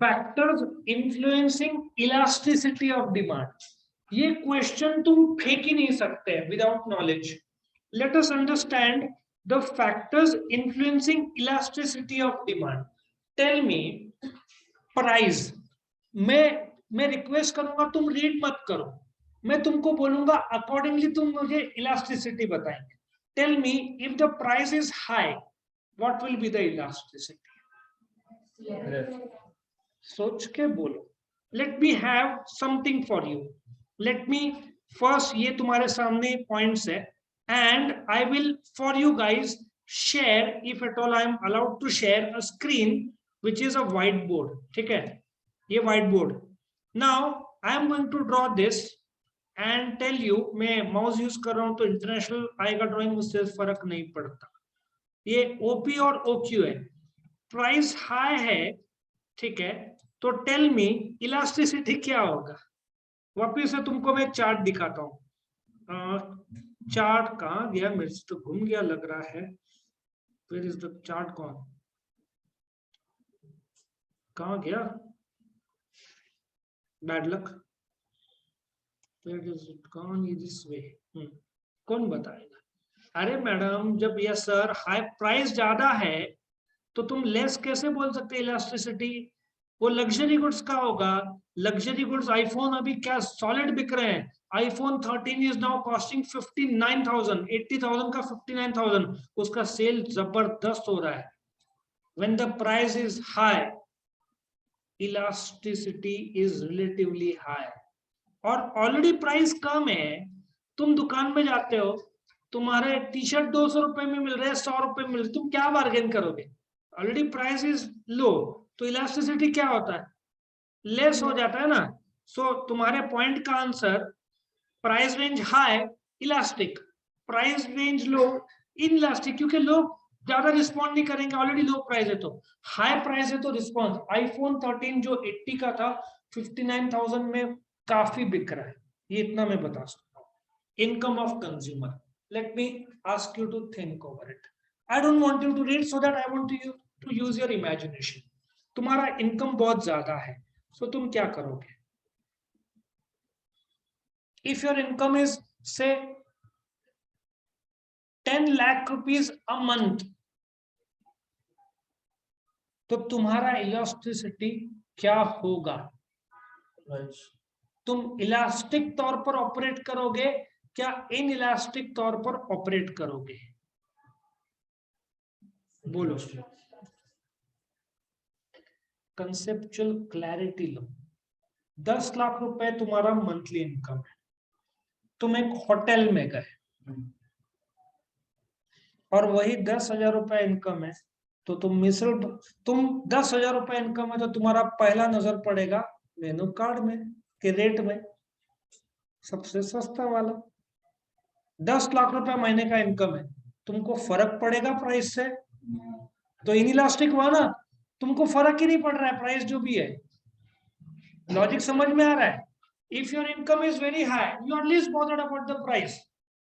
Factors influencing elasticity of demand, ये question तुम फेंक ही नहीं सकते without knowledge. Let us understand the factors influencing elasticity of demand. Tell me price. मैं रिक्वेस्ट करूंगा तुम रीड मत करो, मैं तुमको बोलूंगा अकॉर्डिंगली तुम मुझे इलास्टिसिटी बताएंगे. Tell me if the price is high what will be the elasticity. सोच के बोलो. Let me have something for you. Let me first, ये तुम्हारे सामने पॉइंट्स है and I will for you guys share if at all I am allowed to share a screen which is a white board. ठीक है, ये white board. Now I am going to draw this and tell you. मैं mouse use कर रहा हूं तो international आएगा drawing, उससे फर्क नहीं पड़ता. ये ओपी और ओक्यू है. प्राइस हाई है, ठीक है, तो टेल मी इलास्टिसिटी क्या होगा. वापिस से तुमको मैं चार्ट दिखाता हूँ. चार्ट कहाँ गया, मेरे से तो घूम गया लग रहा है. फिर इज द चार्ट कौन, कहाँ गया, बैड लक. फिर is it gone this way. कौन बताएगा. अरे मैडम, जब ये सर हाई प्राइस ज्यादा है तो तुम लेस कैसे बोल सकते इलास्टिसिटी. वो लग्जरी गुड्स का होगा. लग्जरी गुड्स आईफोन अभी क्या सॉलिड बिक रहे हैं. IPhone 13 is now costing 59,000. 80,000 का 59,000, उसका सेल जबरदस्त हो रहा है. When the price is high elasticity is relatively high. और ऑलरेडी प्राइस कम है, तुम दुकान में जाते हो, तुम्हारे टी शर्ट 200 रुपए में मिल रहे हैं, 100 रुपए में मिल रहे, तुम क्या बार्गेन करोगे. ऑलरेडी प्राइस इज लो, तो इलास्टिसिटी क्या होता है, लेस हो जाता है ना. सो तुम्हारे पॉइंट का answer, price range high elastic, price range low in elastic, क्योंकि लोग ज्यादा रिस्पॉन्ड नहीं करेंगे, ऑलरेडी लो प्राइस है. तो हाई प्राइस है तो रिस्पॉन्स. आईफोन 13 जो 80 का था 59,000 में काफी बिक रहा है, ये इतना मैं बता सकता हूँ. Income of consumer, let me ask you to think over it. I don't want you to read, so that I want you to use your imagination. तुम्हारा इनकम बहुत ज्यादा है, so तुम क्या करोगे. If your income is say 10 lakh rupees a month, तो तुम्हारा elasticity क्या होगा. तुम इलास्टिक तौर पर ऑपरेट करोगे क्या इन इलास्टिक तौर पर ऑपरेट करोगे, बोलो. कंसेप्चुअल क्लैरिटी लो. 10 लाख रुपए तुम्हारा मंथली इनकम है, तुम एक होटल में गए और वही 10,000 रुपए इनकम है, तो तुम 10,000 रुपए इनकम है तो तुम्हारा पहला नजर पड़ेगा मेनू कार्ड में के रेट में, सबसे सस्ता वाला. 10 लाख रुपए महीने का इनकम है, तुमको फर्क पड़ेगा प्राइस से, तो इनइलास्टिक हुआ ना, तुमको फर्क ही नहीं पड़ रहा है प्राइस जो भी है. लॉजिक समझ में आ रहा है. If your income is very high you are least bothered about the price,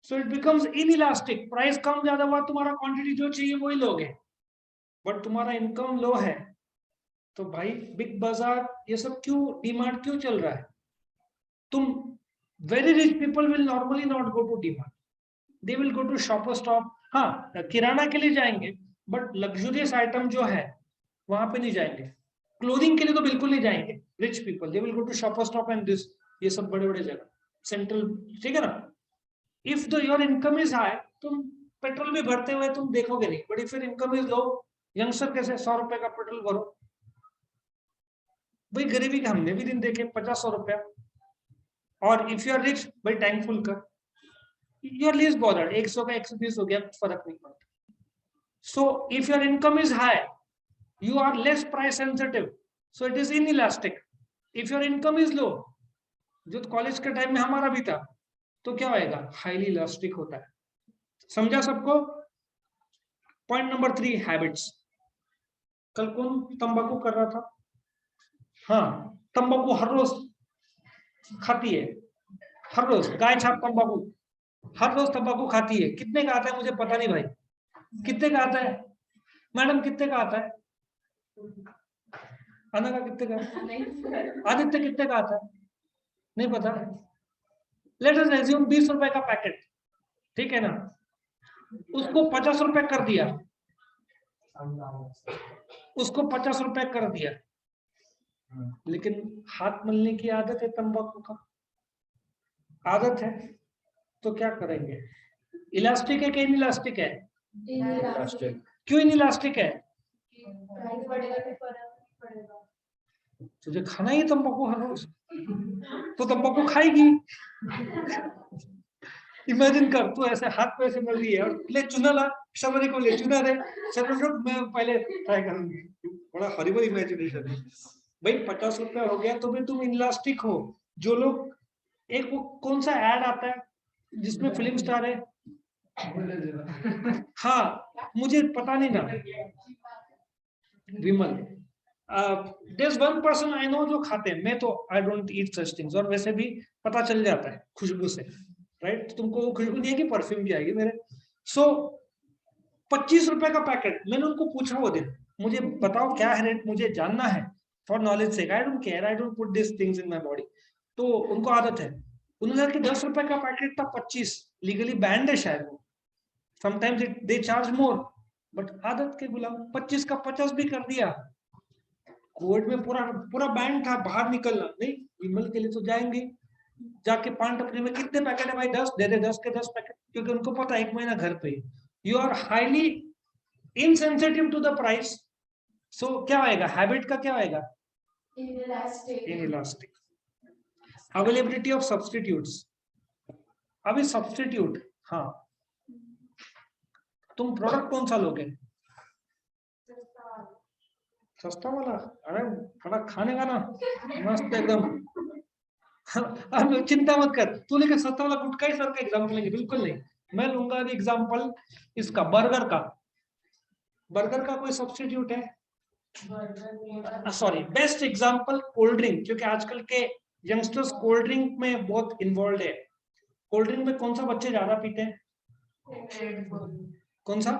so it becomes inelastic. Price कम ज्यादा हुआ, तुम्हारा क्वांटिटी जो चाहिए वही लोगे, बट तुम्हारा इनकम लो है, तो भाई बिग बाजार ये सब क्यों, डीमार्ट क्यों चल रहा है. तुम very rich people will normally not go to DMart, they will go to Shopper Stop. हाँ, किराना के लिए जाएंगे, बट लग्जरियस आइटम जो है वहां पे नहीं जाएंगे. क्लोथिंग के लिए तो बिल्कुल नहीं जाएंगे. Rich people they will go to Shopper Stop and this, ये सब बड़े बड़े जगह सेंट्रल, ठीक है ना. If the your income is high, तुम पेट्रोल भी भरते हुए तुम देखोगे नहीं, but if your income is low, youngster कैसे 100 रुपए का पेट्रोल भरो. भाई गरीबी के हमने भी दिन देखे 50-100 रुपया. और इफ यू आर रिच, भाई टैंक फुल कर, यू आर लीस्ट बॉदर्ड. 100 का 120 हो गया, फर्क नहीं पड़ता. So if your income is high you are less price sensitive, so it is inelastic. if your income is low, जो कॉलेज के टाइम में हमारा भी था, तो क्या होएगा, हाईली इलास्टिक होता है. समझा सबको. Point number 3, habits. कल कौन तंबाकू कर रहा था. हाँ, तंबाकू हर रोज खाती है, हर रोज गाय छाप तंबाकू, हर रोज तंबाकू खाती है. कितने का आता है मुझे पता नहीं भाई, कितने का आता है मैडम, कितने का आता है. अनघा कितने का? आदित्य कितने का आता है? नहीं पता। लेट अस एज्यूम 20 रुपए का पैकेट, ठीक है ना, उसको 50 रुपए कर दिया, उसको 50 रुपए कर दिया, लेकिन हाथ मलने की आदत है, तंबाकू का आदत है, तो क्या करेंगे? इलास्टिक है कि इनइलास्टिक है? क्यों इनइलास्टिक है? तुझे खाना ही तंबाकू हर रोज, तो तंबाकू खाएगी। इमेजिन कर, तू ऐसे हाथ पे ऐसे मल रही है और ले चुना ला, शबरी को ले चुना दे, चलो मैं पहले ट्राई करूंगी। बड़ा हॉरिबल इमेजिनेशन है भाई। 50 रुपया हो गया तो भी तुम इनलास्टिक हो। जो लोग, एक वो कौन सा एड आता है जिसमें फिल्म स्टार है, हाँ मुझे पता नहीं ना, विमल, there's one person I know जो खाते हैं, मैं तो I don't eat such things, और वैसे भी पता चल जाता है खुशबू से, राइट? तुमको वो खुशबू नहीं आएगी, परफ्यूम की आएगी मेरे। सो 25 रुपए का पैकेट, मैंने उनको पूछा वो दिन, मुझे बताओ क्या है रेट, मुझे जानना है फॉर नॉलेज से, I don't care, I don't put this things in my body. तो उनको आदत है, उन्होंने कहा कि 10 रुपए का पैकेट था, 25 लीगली बैंड है शायद वो, sometimes they charge more, but आदत के गुलाम 25 का 50 भी कर दिया। कोविड में पूरा पूरा बैंड था, बाहर निकलना नहीं, विमल के लिए तो जाएंगे, जाके पान टपरी में कितने पैकेट है भाई, 10 दे दे, 10 के 10 पैकेट, क्योंकि उनको पता है 1 महीना घर पे। You are highly insensitive to the price, so क्या आएगा? हैबिट का क्या आएगा? इनइलास्टिक। अवेलेबिलिटी ऑफ सब्स्टिट्यूट्स, अभी सब्स्टिट्यूट, हाँ, तुम प्रोडक्ट कौन सा लोगे? सस्ता वाला? अरे थोड़ा खाने का ना, मस्त एकदम। अब चिंता मत कर, तू लेके सस्ता वाला गुटखा ही सर का एग्जाम्पल लेंगे, बिल्कुल नहीं। मैं लूंगा एग्जाम्पल इसका, बर्गर का। बर्गर का कोई सब्स्टिट्यूट है? Sorry, best example cold drink, क्योंकि आजकल के यंगस्टर्स कोल्ड ड्रिंक में बहुत इन्वॉल्व है। कोल्ड ड्रिंक में कौन सा बच्चे ज्यादा पीते हैं? कौन सा?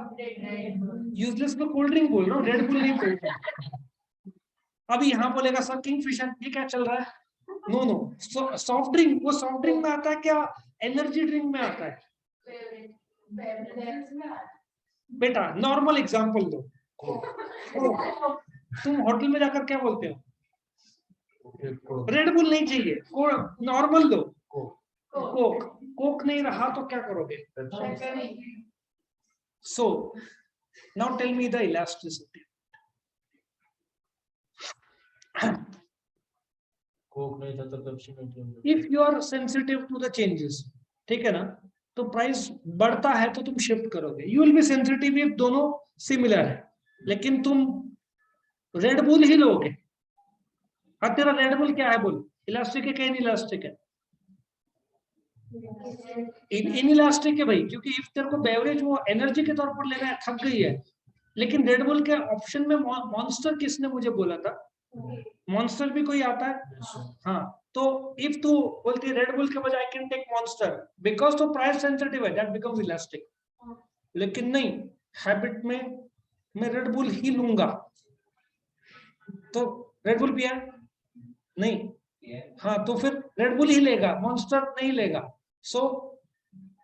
यूजलेस में कोल्ड ड्रिंक बोल रहा हूँ, रेड बुल नहीं बोल रहा। अभी यहाँ बोलेगा सर किंगफिशर, ये क्या चल रहा है? नो नो, सॉफ्ट ड्रिंक, वो सॉफ्ट ड्रिंक में आता है क्या, एनर्जी ड्रिंक में आता है? बेटा नॉर्मल एग्जांपल दो। तुम होटल में जाकर क्या बोलते हो? रेड बुल नहीं चाहिए, नॉर्मल दो। कोक, कोक नहीं रहा तो क्या करोगे? So now tell me the elasticity. Coke नहीं था तो पेप्सी नहीं थी। If you are sensitive to the changes, ठीक है ना, तो प्राइस बढ़ता है तो तुम शिफ्ट करोगे। You will be sensitive if दोनों सिमिलर है, लेकिन तुम रेड बुल ही लोगे। हाँ, तेरा रेड बुल क्या है बोल, इलास्टिक है क्या इनइलास्टिक है? इनइलास्टिक है भाई, क्योंकि इफ तेरे को बेवरेज वो एनर्जी के तौर पर लेना है, थक गई है। लेकिन रेड बुल के ऑप्शन में मॉन्स्टर किसने मुझे बोला था? मॉन्स्टर भी कोई आता है? हाँ, तो इफ तू बोलती है रेड बुल के बजाय I can take Monster, because तो प्राइस सेंसिटिव है, दैट बिकम्स इलास्टिक। लेकिन नहीं, हैबिट में मैं रेड बुल ही लूंगा, तो रेड बुल पिया नहीं, हाँ, तो फिर रेड बुल ही लेगा, मॉन्स्टर नहीं लेगा। सो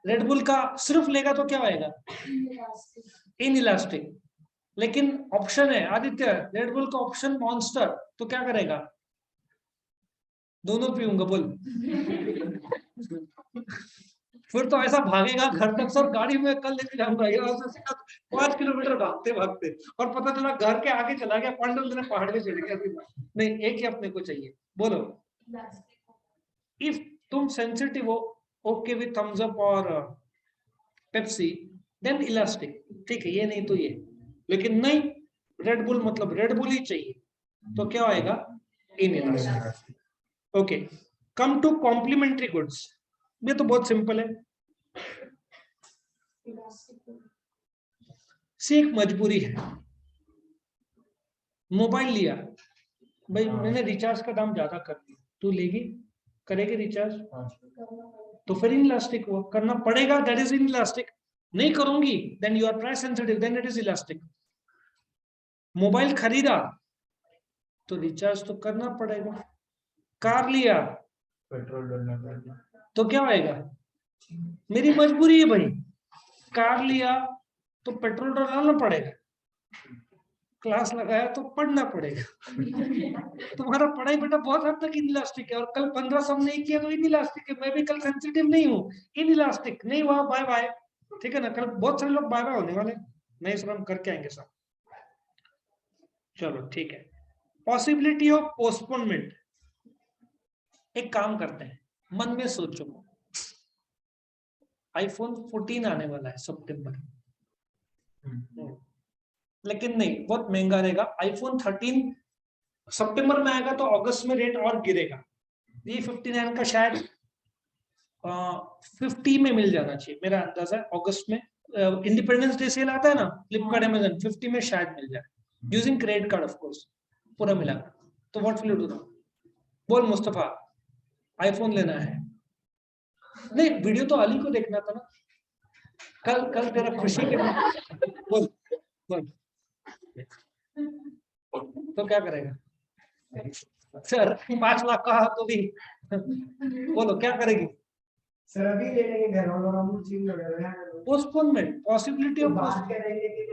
रेड बुल का सिर्फ लेगा तो क्या होएगा? इनइलास्टिक। लेकिन ऑप्शन है आदित्य, रेड बुल का ऑप्शन मॉन्स्टर, तो क्या करेगा? दोनों पीऊंगा बोल। फिर तो ऐसा भागेगा घर तक, सर गाड़ी में कल लेके जाऊंगा, यहाँ से 5 किलोमीटर भागते भागते, और पता चला घर के आगे चला गया, पांडव ने पहाड़ में चढ़ गया। नहीं, एक ही अपने को चाहिए, बोलो। इफ तुम सेंसिटिव हो, ओके विथ थम्स अप और पेप्सी, देन इलास्टिक, ठीक है, ये नहीं तो ये। लेकिन नहीं, रेड बुल मतलब रेड बुल ही चाहिए, तो क्या आएगा? Inelastic. Okay, come to complementary goods. ये तो बहुत सिंपल है। सी एक मजबूरी है, मोबाइल लिया भाई, मैंने रिचार्ज का दाम ज्यादा कर दिया, तू लेगी, करेगी रिचार्ज, तो फिर इनइलास्टिक हुआ, करना पड़ेगा, दैट इज इनइलास्टिक। नहीं करूंगी, then you are price sensitive, then it is elastic. Mobile खरीदा तो रिचार्ज तो करना पड़ेगा। कार लिया पेट्रोल डालना पड़ेगा। तो क्या होएगा, मेरी मजबूरी है भाई, कार लिया तो पेट्रोल डालना पड़ेगा, क्लास लगाया तो पढ़ना पड़ेगा। तुम्हारा पढ़ाई बेटा बहुत हद तक इनइलास्टिक है, और कल 1500 नहीं किया तो इनइलास्टिक है। मैं भी कल सेंसिटिव नहीं हूँ, इनइलास्टिक नहीं हुआ, बाय बाय, ठीक है ना। कल बहुत सारे लोग बाय बाय होने वाले, नए श्रम करके आएंगे सब। चलो ठीक है। पॉसिबिलिटी ऑफ पोस्टपोनमेंट, एक काम करते हैं, मन में सोचो, आईफोन 14 आने वाला है सितंबर, लेकिन नहीं, बहुत महंगा रहेगा। आईफोन 13 सितंबर में आएगा तो अगस्त में रेट और गिरेगा। ये 59 का शायद 50 में मिल जाना चाहिए, मेरा अंदाजा है। अगस्त में इंडिपेंडेंस डे सेल आता है ना, फ्लिपकार्ट अमेजन, 50 में शायद मिल जाए, using credit card of course, पूरा मिला। तो व्हाट विल यू डू? बोल मुस्तफा, आईफोन लेना है। नहीं, वीडियो तो अली को देखना था ना, कल तेरा खुशी के बोल बोल, तो क्या करेगा सर? 5 लाख का तो भी बोलो क्या करेगी सर? अभी ले लेंगे, घर वालों चीज पोस्टपोनमेंट, पॉसिबिलिटी ऑफ बात करेंगे कि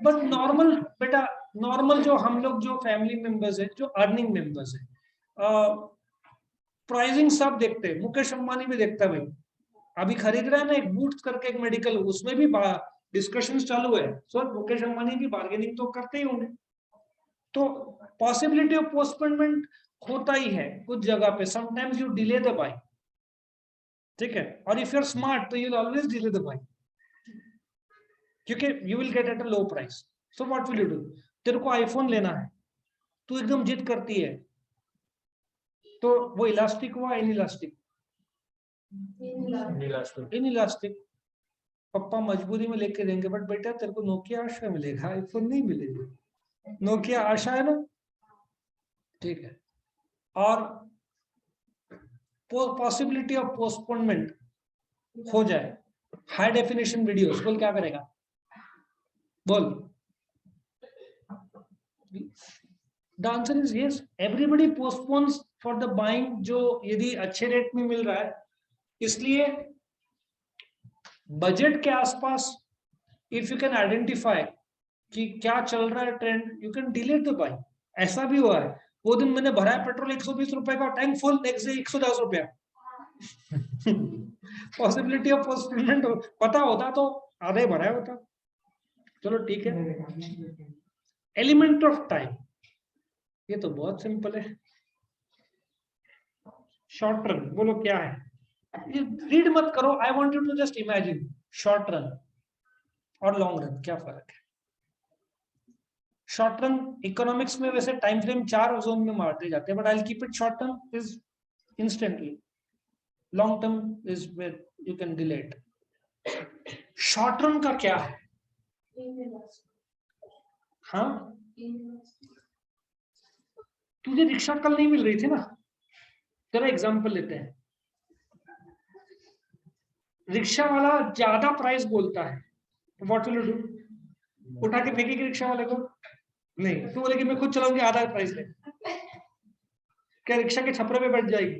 बट नॉर्मल बेटा, नॉर्मल जो हम लोग जो फैमिली मेंबर्स है, जो अर्निंग मेंबर्स है, प्राइसिंग सब देखते हैं। मुकेश अंबानी भी देखता है भाई, अभी खरीद रहा है ना एक बूट्स करके एक मेडिकल, उसमें भी डिस्कशंस चालू है। सो मुकेश अंबानी भी बार्गेनिंग तो करते ही होंगे। तो पॉसिबिलिटी ऑफ पोस्टपोनमेंट होता ही है कुछ जगह पे, sometimes you delay the buy, ठीक है। और इफ यू आर स्मार्ट तो you will always delay the buy, क्योंकि you will get at a low price. So what will you do? तेरे को आईफोन लेना है, तू एकदम जिद करती है, तो वो इलास्टिक हुआ इनइलास्टिक? इनइलास्टिक। पापा मजबूरी में लेके देंगे, बट बेटा तेरे को नोकिया आशा मिलेगा, आईफोन नहीं मिलेगा। नोकिया आशा है ना, ठीक है। और पॉसिबिलिटी ऑफ पोस्टपोनमेंट हो जाए, हाई डेफिनेशन वीडियोस, बोल क्या करेगा? बोल। The answer is yes, everybody postpones for the buying, जो यदि अच्छे रेट में मिल रहा है। इसलिए बजट के आसपास इफ यू कैन आइडेंटिफाई कि क्या चल रहा है trend, you can delay the buying. ऐसा भी हुआ है, वो दिन मैंने भरा है पेट्रोल 120 रुपए का, टैंक फुल, नेक्स्ट डे 110 रुपया। पॉसिबिलिटी ऑफ पोस्टपोनमेंट पता होता तो आधे भरा होता। चलो ठीक है। एलिमेंट ऑफ टाइम, ये तो बहुत सिंपल है। शॉर्ट रन, बोलो क्या है? रीड मत करो, I want you to just imagine short run और लॉन्ग रन क्या फर्क है। शॉर्ट रन इकोनॉमिक्स में वैसे टाइम फ्रेम 4 जोन में मारते जाते हैं, but I will keep it short term is instantly, long term is where you can delay it. Short run का क्या है? हाँ, तुझे रिक्शा कल नहीं मिल रही थी ना, तेरा एग्जांपल लेते हैं। रिक्शा वाला ज्यादा प्राइस बोलता है, व्हाट विल यू डू? उठा के फेंकेगी रिक्शा वाले को? नहीं, तू बोलेगी मैं खुद चलाऊंगी, आधा प्राइस ले। क्या रिक्शा के छपरे पे बैठ जाएगी?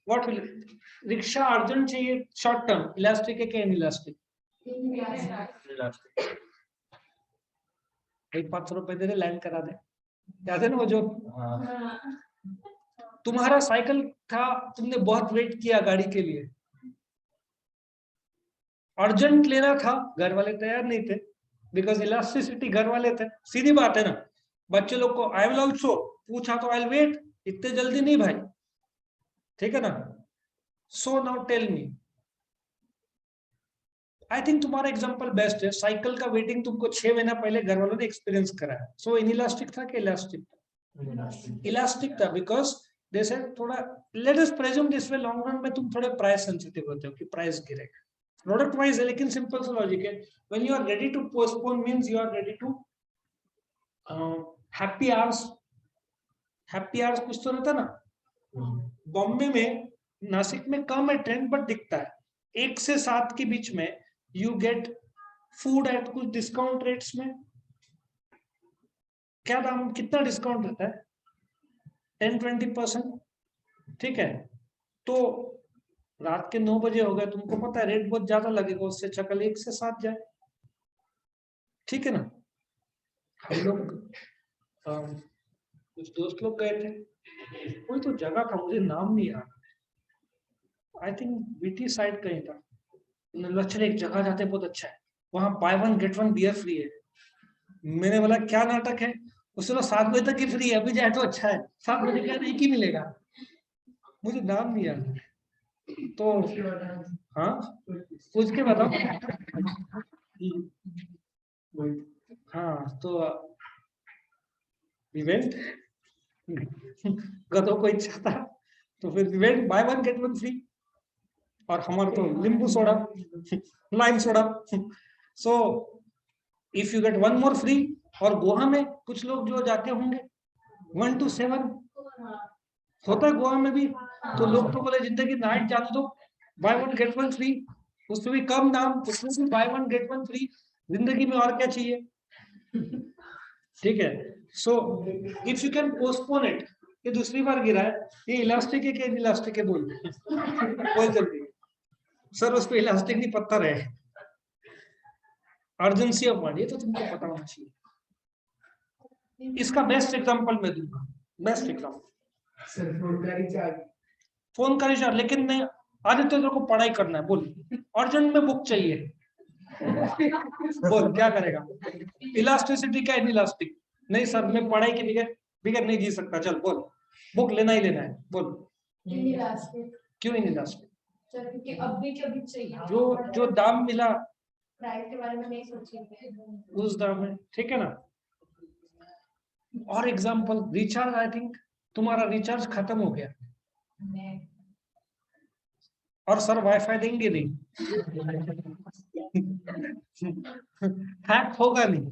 What will? रिक्शा अर्जेंट चाहिए, शॉर्ट टर्म, इलास्टिक है क्या इनइलास्टिक? एक 500 रुपए दे दे, लैंड करा दे। याद है ना वो जो तुम्हारा साइकिल था, तुमने बहुत वेट किया गाड़ी के लिए, अर्जेंट लेना था, घर वाले तैयार नहीं थे, बिकॉज इलास्टिसिटी, घर वाले थे। सीधी बात है ना, बच्चे लोग को आई विल ऑल्सो पूछा तो आई विल वेट, इतने जल्दी नहीं भाई, ठीक है ना। So now tell me, I think तुम्हारा एग्जांपल बेस्ट है। साइकिल का वेटिंग तुमको 6 महीना पहले घर वालों ने एक्सपीरियंस कराया। सो इनइलास्टिक था कि इलास्टिक? इलास्टिक था, बिकॉज जैसे थोड़ा, let us presume this way, long run में तुम थोड़े प्राइस सेंसिटिव होते हो कि प्राइस गिरेगा, प्रोडक्ट वाइज है, लेकिन सिंपल सा लॉजिक है। When you are ready to postpone means you are ready to happy hours. Happy hours कुछ तो रहता ना। बॉम्बे में, नासिक में कम है ट्रेंड, बट दिखता है 1 से 7 के बीच में यू गेट फूड एट कुछ डिस्काउंट रेट्स में। क्या दाम, कितना डिस्काउंट रहता है? 10-20%। ठीक है, तो रात के 9 बजे हो गए, तुमको पता है रेट बहुत ज्यादा लगेगा, उससे अच्छा कल 1 से 7 जाए। ठीक है ना। हम लोग कुछ दोस्त लोग गए थे, कोई तो जगह का मुझे नाम नहीं याद, आई थिंक बीटी साइड कहीं था। चले एक जगह जाते बहुत अच्छा है, वहां buy one get one beer free है। मैंने बोला क्या नाटक है? उसने बोला 7 बजे तक ही फ्री है, अभी जाए तो अच्छा है। 7 बजे क्या एक ही मिलेगा, मुझे नाम नहीं याद। तो हाँ, पूछ के बताओ। हाँ तो इवेंट गधों को इच्छा था, तो फिर event bye one get one free, और हमारा तो नींबू soda, lime soda. So if you get one more free. और गोवा में कुछ लोग जो जाते होंगे 1 to 7 होता है गोवा में भी, तो लोग तो बोले जिंदगी नाइट जाने दो, bye one get one free, उसमें भी कम दाम, उसमें भी bye one get one free, जिंदगी में और क्या चाहिए? ठीक है। So if you can postpone it. ये दूसरी बार गिरा है, ये इलास्टिक है कि इलास्टिक है? बोल बोल जल्दी। सर उस पे इलास्टिक नहीं, पत्थर है। अर्जेंसी ऑफ मनी, ये तो तुमको पता होना चाहिए। इसका बेस्ट एग्जांपल मैं दूंगा, बेस्ट एग्जांपल। सर फोन का रिचार्ज। फोन का रिचार्ज, लेकिन नहीं आदित्य तेरे को पढ़ाई करना है, बोल अर्जेंट में बुक चाहिए, बोल क्या करेगा? इलास्टिसिटी क्या इलास्टिक? नहीं सर मैं पढ़ाई के बगैर बगैर नहीं जी सकता, चल बोल बुक लेना ही लेना है, बोल क्यों इलास्टिक? क्योंकि अभी के अभी चाहिए, जो दाम मिला प्राइस के बारे में नहीं सोचेंगे उस दाम में, ठीक है ना। और एग्जांपल रिचार्ज, आई थिंक तुम्हारा रिचार्ज खत्म हो गया और सर वाईफाई देंगे नहीं, हैक होगा नहीं,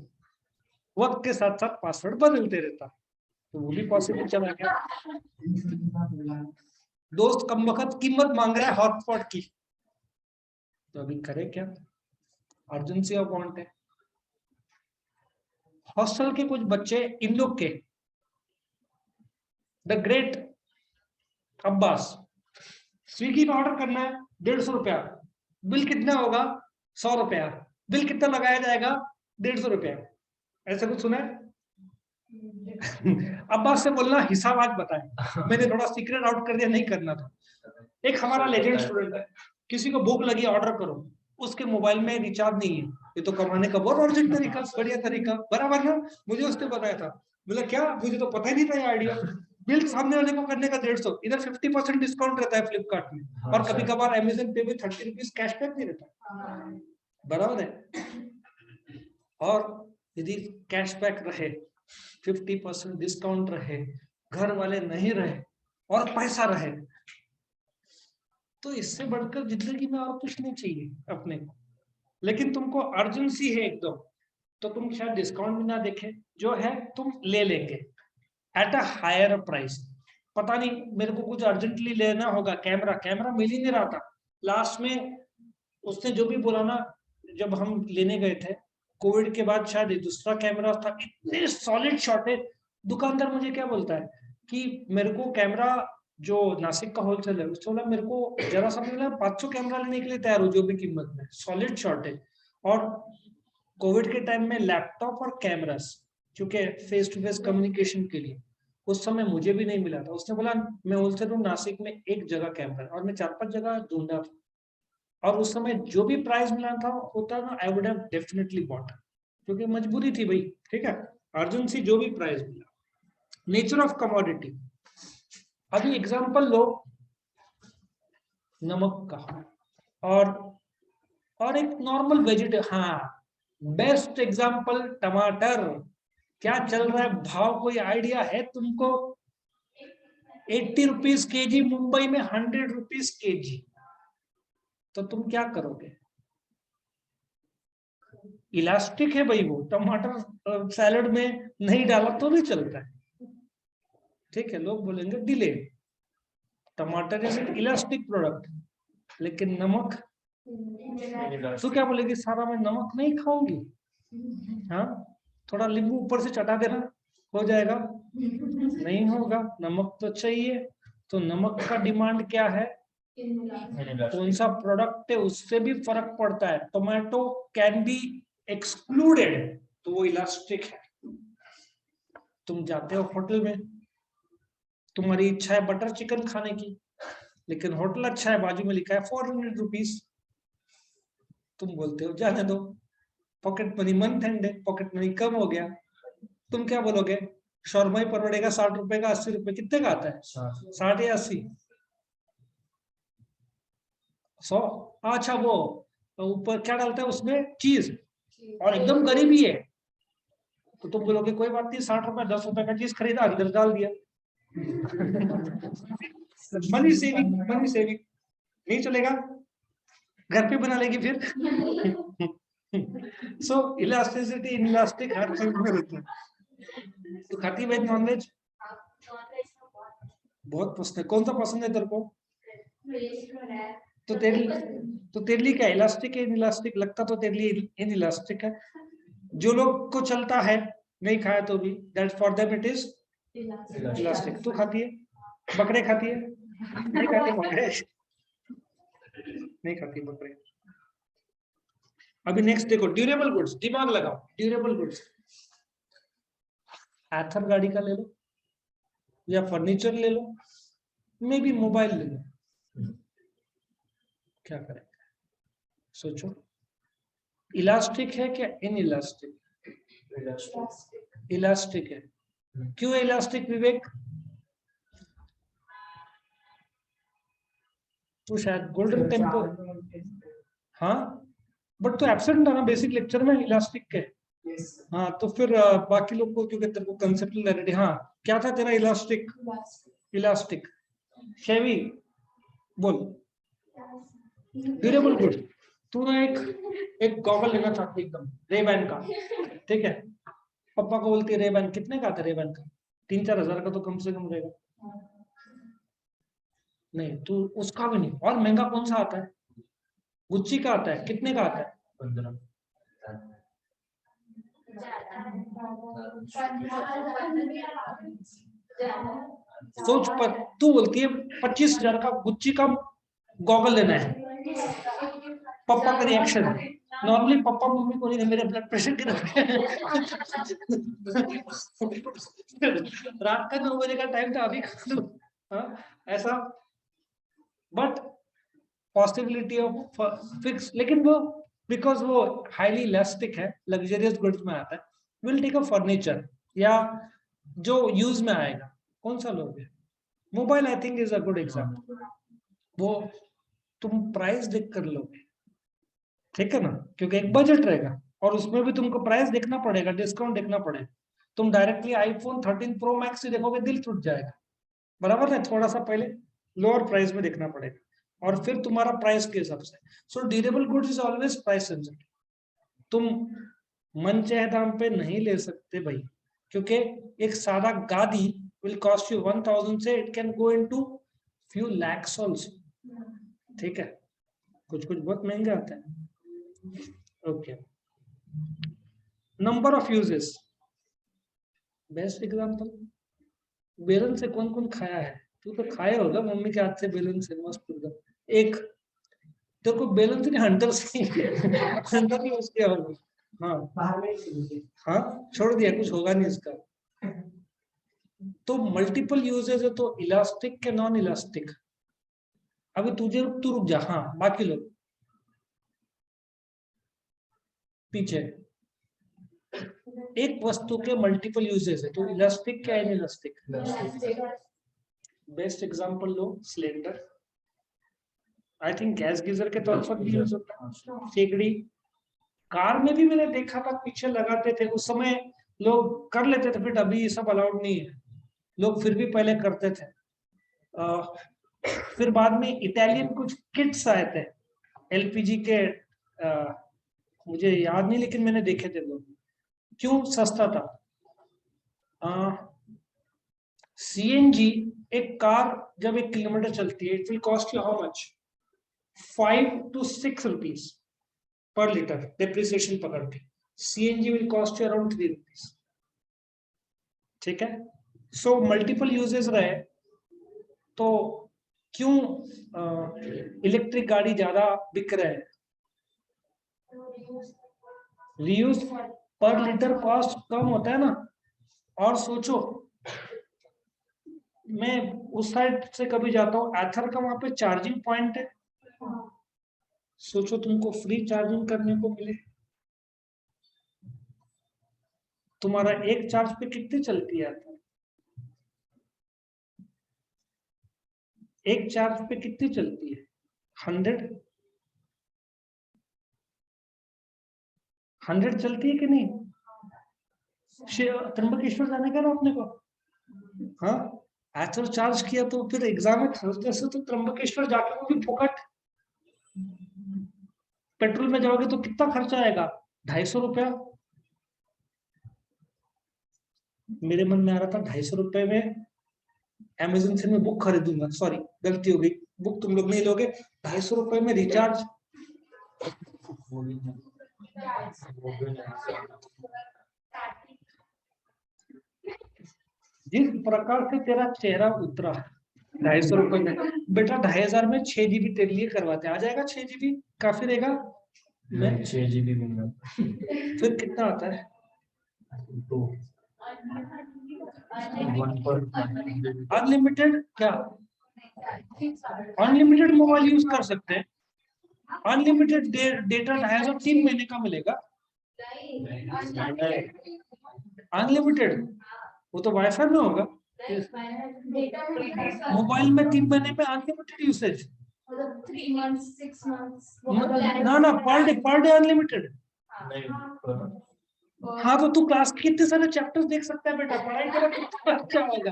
वक्त के साथ साथ पासवर्ड बदलते रहता, तो वो भी पॉसिबल चला गया। दोस्त कम वक्त कीमत मांग रहा है हॉटस्पॉट की, तो अभी करे क्या? अर्जेंसी ऑफ वांट है। हॉस्टल के कुछ बच्चे इन लोग के, द ग्रेट अब्बास, स्विगी में ऑर्डर करना है 150 रुपया, बिल कितना होगा? 100 रुपया, बिल कितना लगाया जाएगा? 150 रुपया। ऐसा कुछ सुना है? अब्बास से बोलना हिसाब आज बताए, मैंने थोड़ा सीक्रेट आउट कर दिया, नहीं करना था। एक हमारा लेजेंड स्टूडेंट है, किसी को भूख लगी ऑर्डर करो, उसके मोबाइल में रिचार्ज नहीं है, ये तो कमाने का बहुत अर्जेंट तरीका, बढ़िया तरीका, बराबर ना? मुझे उसने बताया था, बोला क्या, मुझे तो पता ही नहीं था ये आइडिया। बिल सामने वाले को करने का 150, इधर 50% डिस्काउंट रहता है फ्लिपकार्ट में, और कभी कभार अमेजन पे में 30 रुपीज कैशबैक भी रहता है, बराबर है। और यदि कैशबैक रहे, 50% डिस्काउंट रहे, घर वाले नहीं रहे और पैसा रहे, तो इससे बढ़कर जिंदगी में और कुछ नहीं चाहिए अपने को। लेकिन तुमको अर्जेंसी है एकदम, तो तुम शायद डिस्काउंट भी ना देखे, जो है तुम ले लेंगे एट अ हायर प्राइस। पता नहीं मेरे को कुछ अर्जेंटली लेना होगा, कैमरा मिल ही नहीं रहा था। लास्ट में उसने जो भी बोला ना, जब हम लेने गए थे कोविड के बाद, शायद दूसरा कैमरा था, इतने सॉलिड शॉट है। दुकानदार मुझे क्या बोलता है कि मेरे को कैमरा, जो नासिक का होलसेल है, उसने बोला मेरे को जरा सा मिला 500 कैमरा लेने के लिए तैयार हो, जो भी कीमत में, सॉलिड शॉट है। और कोविड के टाइम में लैपटॉप और कैमरास, क्योंकि फेस टू फेस कम्युनिकेशन के लिए उस समय मुझे भी नहीं मिला था। उसने बोला मैं होलसेल हूँ नासिक में, एक जगह कैमरा, और मैं 4-5 जगह ढूंढा था, और उस समय जो भी प्राइस मिला था होता ना, I would have definitely bought, क्योंकि मजबूरी थी भाई, ठीक है, अर्जेंसी, जो भी प्राइस मिला, नेचर ऑफ कमोडिटी। अभी एग्जांपल लो नमक का, और एक नॉर्मल वेजिटेबल, हाँ बेस्ट एग्जांपल टमाटर। क्या चल रहा है भाव, कोई आइडिया है तुमको? 80 रुपीज केजी, मुंबई में 100 रुपीज केजी, तो तुम क्या करोगे? इलास्टिक है भाई वो, टमाटर सैलड में नहीं डाला तो भी चलता है, ठीक है। लोग बोलेंगे डिले, टमाटर इज एन इलास्टिक प्रोडक्ट, लेकिन नमक, तो क्या बोलेगी सारा मैं नमक नहीं खाऊंगी, हाँ थोड़ा नींबू ऊपर से चटा देना, हो जाएगा? नहीं होगा, नमक तो चाहिए। तो नमक का डिमांड क्या है? कौन सा प्रोडक्ट है उससे भी फर्क पड़ता है। टोमेटो कैन बी एक्सक्लूडेड, तो वो इलास्टिक है। तुम जाते हो होटल में, तुम्हारी इच्छा है बटर चिकन खाने की, लेकिन होटल अच्छा है, बाजू में लिखा है 400 रुपीज। तुम बोलते हो जाने दो, पॉकेट मनी मंथ एंड है, पॉकेट मनी कम हो गया। तुम क्या बोलोगे? शौरमा ही पड़ेगा 60 रुपए का, 80 रुपए, कितने का आता है? 60 या 80? 100? अच्छा, वो ऊपर क्या डालता है उसमें? चीज, और एकदम गरीबी है, तो तुम बोलोगे कोई बात नहीं, 60 रुपए 10 रुपए का चीज खरीदा, अंदर डाल दिया। Money saving, money saving. नहीं चलेगा, घर पे बना लेगी फिर। सो इलास्टिसिटी, इनइलास्टिक हर चीज में रहता है। तो खाती वेज नॉन वेज? बहुत पसंद है। कौन सा पसंद है तेरे को? तो तेरे लिए क्या इलास्टिक है, इनइलास्टिक? लगता तो तेरे लिए इनइलास्टिक है। जो लोग को चलता है नहीं खाया तो भी, that for them it is elastic. तू खाती है? बकरे खाती है? नहीं खाती बकरे, नहीं खाती बकरे। अभी नेक्स्ट देखो, ड्यूरेबल गुड्स। दिमाग लगाओ, ड्यूरेबल गुड्स। एथर गाड़ी का ले लो, या फर्नीचर ले लो, मे बी मोबाइल ले लो। क्या करें? सोचो, इलास्टिक है क्या इनइलास्टिक? इलास्टिक है। क्यों इलास्टिक विवेक? तो शायद गोल्डन टेम्पो। हाँ, बट तो एब्सेंट था ना बेसिक लेक्चर में इलास्टिक के। हाँ, तो फिर बाकी लोग को क्योंकि तेरे को कंसेप्ट क्लैरिटी। हाँ, क्या था तेरा इलास्टिक? इलास्टिक। शेवी बोल। Durable good. तू ना एक गॉगल लेना चाहती एकदम रेबैन का, ठीक है? पापा को बोलती है रेबैन, कितने का आता है रेबैन का? 3-4 हजार का तो कम से कम रहेगा। नहीं, तू उसका भी नहीं, और महंगा कौन सा आता है? गुच्ची का आता है, कितने का आता है? 15। सोच पर, तू बोलती है 25,000 का गुच्ची का गॉगल लेना है। पापा का रिएक्शन, नॉर्मली पापा मम्मी को नहीं, मेरे ब्लड प्रेशर गिर रात का 9 बजे का टाइम था, अभी खा लो। हाँ, ऐसा। बट पॉसिबिलिटी ऑफ फिक्स, लेकिन वो बिकॉज वो हाईली इलास्टिक है, लग्जरियस गुड्स में आता है। विल टेक अ फर्नीचर, या जो यूज में आएगा। कौन सा लोगे? Mobile I think is a good example. वो तुम प्राइस देख कर लोगे, ठीक है ना, क्योंकि एक बजट रहेगा, और उसमें भी तुमको प्राइस देखना पड़ेगा, डिस्काउंट देखना पड़ेगा। तुम डायरेक्टली आईफोन 13 प्रो मैक्स से देखोगे, दिल टूट जाएगा, बराबर है? थोड़ा सा पहले लोअर प्राइस में देखना पड़ेगा, और फिर तुम्हारा प्राइस के हिसाब से। So durable goods is always price sensitive. तुम मन चाहे दाम पे नहीं ले सकते भाई, क्योंकि एक सादा गादी विल कॉस्ट यू 1000 से it can go into few lakhs also, ठीक है? कुछ कुछ बहुत महंगे आते हैं। Okay, number of uses. Best example, बेलन से कौन कौन खाया है? तू तो खाए होगा मम्मी के हाथ से बेलन से, मस्त एकदम। एक तेरे को बेलन से नहीं, हंटर से हंटर नहीं यूज किया होगा। हाँ बाहर में ही हाँ, छोड़ दिया, कुछ होगा नहीं इसका। तो मल्टीपल यूजेस है, तो इलास्टिक के नॉन इलास्टिक। अभी तू रुक जा। हाँ, बाकी लोग पीछे। एक वस्तु के मल्टीपल यूजेस है, तो इलास्टिक क्या है, elastic? Best example low, cylinder. I think gas geyser के तौर पर भी यूज होता है। सेकड़ी, कार में भी मैंने देखा था पीछे लगाते थे, उस समय लोग कर लेते थे, फिर अभी ये सब अलाउड नहीं है, लोग फिर भी पहले करते थे। फिर बाद में इटालियन कुछ किट्स आए थे एलपीजी के, मुझे याद नहीं, लेकिन मैंने देखे थे लोग। क्यों? सस्ता था। सीएनजी, एक कार जब 1 किलोमीटर चलती है, it will cost you how much? 5 to 6 rupees per litre, depreciation पकड़ के। CNG will cost you around 3 rupees. ठीक है। सो मल्टीपल यूजेस रहे तो क्यों इलेक्ट्रिक गाड़ी ज्यादा बिक रहे हैं? रीयूज पर लीटर कॉस्ट कम होता है ना। और सोचो, मैं उस साइड से कभी जाता हूँ, एथर का वहां पे चार्जिंग पॉइंट है। सोचो तुमको फ्री चार्जिंग करने को मिले, तुम्हारा एक चार्ज पे कितनी चलती है? एक चार्ज पे कितनी चलती है? 100 चलती है कि नहीं? त्र्यंबकेश्वर जाने का ना अपने को, हाँ, एथर चार्ज किया तो फिर एग्जाम में थर्सडे से तो त्र्यंबकेश्वर जाके वो भी फुकट। पेट्रोल में जाओगे तो कितना खर्चा आएगा? 250 रुपया। मेरे मन में आ रहा था 250 रुपए में अमेजोन से मैं बुक खरीदूंगा। सॉरी, गलती हो गई, बुक तुम लोग नहीं लोगे। 250 रुपए में रिचार्ज। जिस प्रकार से तेरा चेहरा उतरा 250 रुपए में, बेटा 2500 में 6 GB तेरे लिए करवाते, आ जाएगा 6 GB, काफी रहेगा। मैं 6 GB मिल रहा फिर कितना आता है? तो 1 पर अनलिमिटेड क्या? अनलिमिटेड मोबाइल यूज कर सकते हैं। अनलिमिटेड डेटा 250 3 महीने का मिलेगा। अनलिमिटेड वो तो वाईफाई में होगा। मोबाइल में 3 महीने में अनलिमिटेड यूसेज। 3 months 6 months ना पर डे अनलिमिटेड। नहीं हाँ तो तू क्लास के कितने सारे चैप्टर्स देख सकता है बेटा, पढ़ाई करा कितना अच्छा होगा।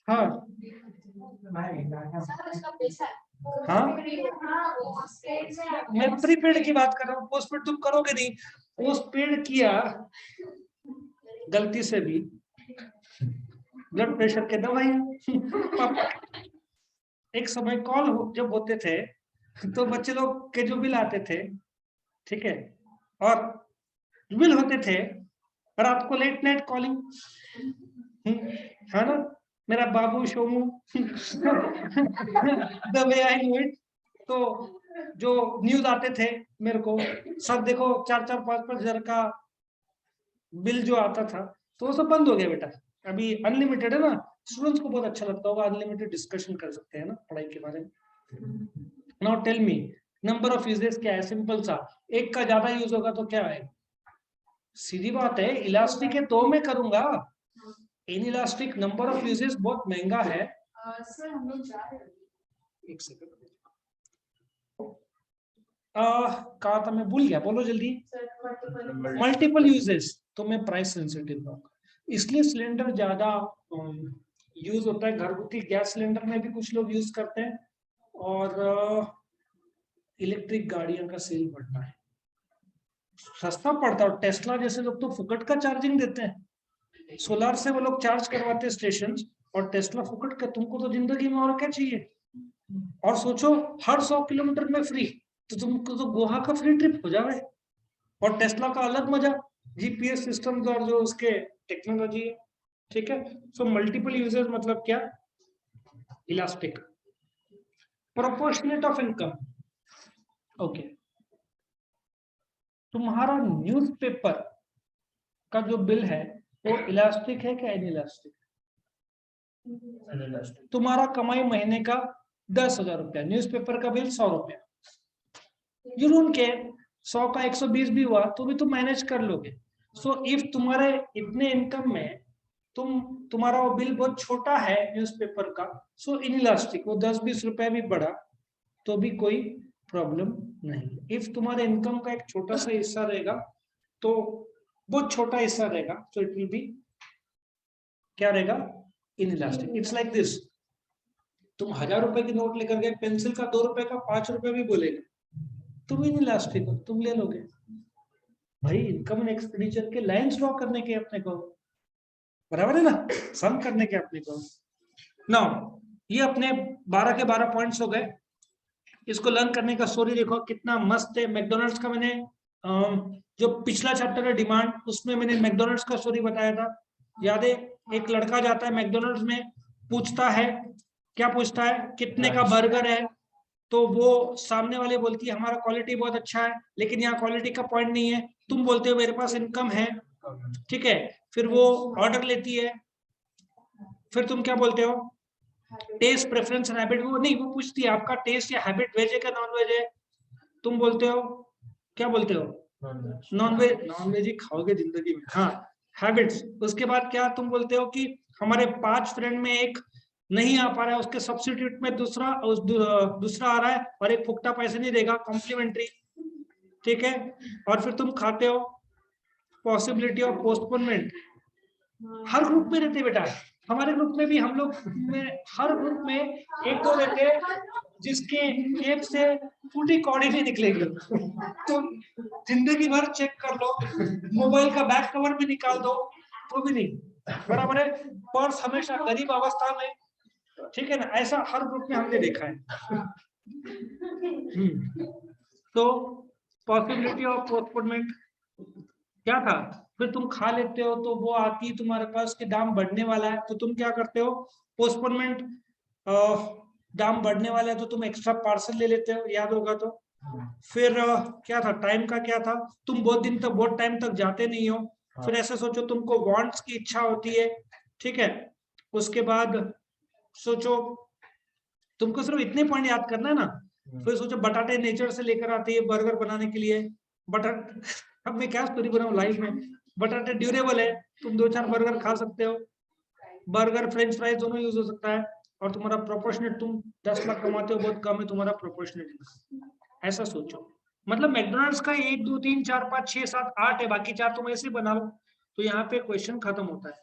हाँ हाँ, मैं प्रीपेड की बात कर रहा हूँ, पोस्टपेड तुम करोगे नहीं। पोस्टपेड किया गलती से भी, ब्लड प्रेशर के दवाई। एक समय कॉल जब होते थे तो बच्चे लोग के जो बिल आते थे, ठीक है, और बिल होते थे रात को लेट नाइट कॉलिंग, है ना, मेरा बाबू show me the way I know it. तो जो न्यूज आते थे मेरे को, सब देखो 4-4 5-5 हजार का बिल जो आता था, तो वो सब बंद हो गया बेटा। अभी अनलिमिटेड है ना, स्टूडेंट्स को बहुत अच्छा लगता होगा, अनलिमिटेड डिस्कशन कर सकते हैं ना पढ़ाई के बारे में। Now tell me, number of uses क्या है? सिंपल सा, एक का ज्यादा यूज होगा तो क्या है? सीधी बात है, इलास्टिक है तो मैं करूंगा। In elastic number of uses बहुत महंगा है। सर हम लोग जा रहे हैं। एक सेकंड, कहा था मैं, भूल गया, बोलो जल्दी। सर मल्टीपल यूजेस तो मैं प्राइस सेंसिटिव रहूंगा, इसलिए सिलेंडर ज्यादा यूज होता है। घरगुती गैस सिलेंडर में भी कुछ लोग यूज करते हैं, और इलेक्ट्रिक गाड़ियों का सेल बढ़ना है, सस्ता पड़ता है। और टेस्ला जैसे लोग तो फुकट का चार्जिंग देते हैं, सोलार से वो लोग चार्ज करवाते हैं स्टेशन, और टेस्ला फुकट का। तुमको तो जिंदगी में और क्या चाहिए? और सोचो हर 100 किलोमीटर में फ्री, तो तुमको तो गोवा का फ्री ट्रिप हो जाए। और टेस्ला का अलग मजा, जीपीएस सिस्टम और जो उसके टेक्नोलॉजी है, ठीक है। सो मल्टीपल यूजर्स मतलब क्या? Elastic, proportionate of income. Okay, तुम्हारा न्यूज़पेपर का जो बिल है वो इलास्टिक है क्या इनइलास्टिक? तुम्हारा कमाई महीने का 10,000 रुपया, न्यूज़पेपर का बिल 100 रुपया, यू डोंट केयर, 100 का 120 भी हुआ तो भी तुम मैनेज कर लोगे। सो इफ तुम्हारे इतने इनकम में तुम्हारा वो बिल बहुत छोटा है न्यूज़पेपर का, सो इनइलास्टिक, वो 10-20 रुपया भी बढ़ा तो भी कोई प्रॉब्लम नहीं। इफ तुम्हारे इनकम का एक छोटा सा हिस्सा रहेगा, तो बहुत छोटा हिस्सा रहेगा, तो इट विल बी क्या रहेगा? इनइलास्टिक। इट्स लाइक दिस, तुम 1000 रुपए की नोट लेकर गए, पेंसिल का 2 रुपए का 5 रुपए भी बोलेगा, तुम इनइलास्टिक हो, तुम ले लोगे। भाई इनकम एंड एक्सपेंडिचर के लाइंस ड्रॉ करने के अपने को, बराबर है ना, सम करने के अपने को। नाउ ये अपने 12 के 12 पॉइंट्स हो गए। इसको लर्न करने का स्टोरी देखो कितना मस्त है। मैकडोनल्ड्स का मैंने जो पिछला चैप्टर है डिमांड, उसमें मैंने मैकडोनल्ड्स का स्टोरी बताया था। याद है, एक लड़का जाता है मैकडोनल्ड्स में, पूछता है, क्या पूछता है, कितने का बर्गर है, तो वो सामने वाले बोलती है हमारा क्वालिटी बहुत अच्छा है, लेकिन यहाँ क्वालिटी का पॉइंट नहीं है। तुम बोलते हो मेरे पास इनकम है, ठीक है, फिर वो ऑर्डर लेती है, फिर तुम क्या बोलते हो, टेस्ट प्रेफरेंस एंड हैबिट, वो नहीं, वो पूछती है आपका टेस्ट या हैबिट वेज है क्या नॉन वेज है, तुम बोलते हो, क्या बोलते हो, नॉन वेज ही खाओगे जिंदगी में, हाँ, हैबिट्स। उसके बाद क्या तुम बोलते हो कि हमारे 5 फ्रेंड में एक नहीं आ पा रहा है, उसके सब्स्टिट्यूट में दूसरा आ रहा है और एक फुकटा पैसे नहीं देगा, कॉम्प्लीमेंट्री, ठीक है। और फिर तुम खाते हो possibility of postponement. Her group में रहते बेटा, हमारे ग्रुप में भी, हम लोग में हर ग्रुप में एक दो रहते हैं जिसके जेब से फूटी कौड़ी नहीं निकलेगी। तो जिंदगी भर चेक कर लो, मोबाइल का बैक कवर भी निकाल दो तो भी नहीं, बराबर है। पर्स हमेशा गरीब अवस्था में, ठीक है ना, ऐसा हर ग्रुप में हमने देखा है। तो पॉसिबिलिटी ऑफ पोस्टपोनमेंट क्या था, फिर तुम खा लेते हो तो वो आती है तुम्हारे पास कि दाम बढ़ने वाला है, तो तुम क्या करते हो, पोस्टपोनमेंट, दाम बढ़ने वाला है तो तुम एक्स्ट्रा पार्सल ले लेते हो, याद होगा तो। फिर क्या था, टाइम का क्या था, तुम बहुत टाइम तक जाते नहीं हो। फिर ऐसे सोचो तुमको वांट्स की इच्छा होती है, ठीक है। उसके बाद सोचो, तुमको सिर्फ इतने पॉइंट याद करना है ना। फिर सोचो बटाटे नेचर से लेकर आते हैं बर्गर बनाने के लिए, बटाटे, अब मैं क्या स्टोरी बनाऊं लाइफ में, बटाटे ड्यूरेबल है, तुम 2-4 बर्गर खा सकते हो, बर्गर फ्रेंच फ्राइज दोनों यूज हो सकता है, और तुम्हारा प्रोपोर्शनेट, तुम 10 लाख कमाते हो, बहुत कम है तुम्हारा प्रोपोर्शनेट, ऐसा सोचो। मतलब मैकडोनल्ड्स का 1 2 3 4 5 6 7 8 है, बाकी 4 तुम ऐसे बना लो, तो यहाँ पे क्वेश्चन खत्म होता है।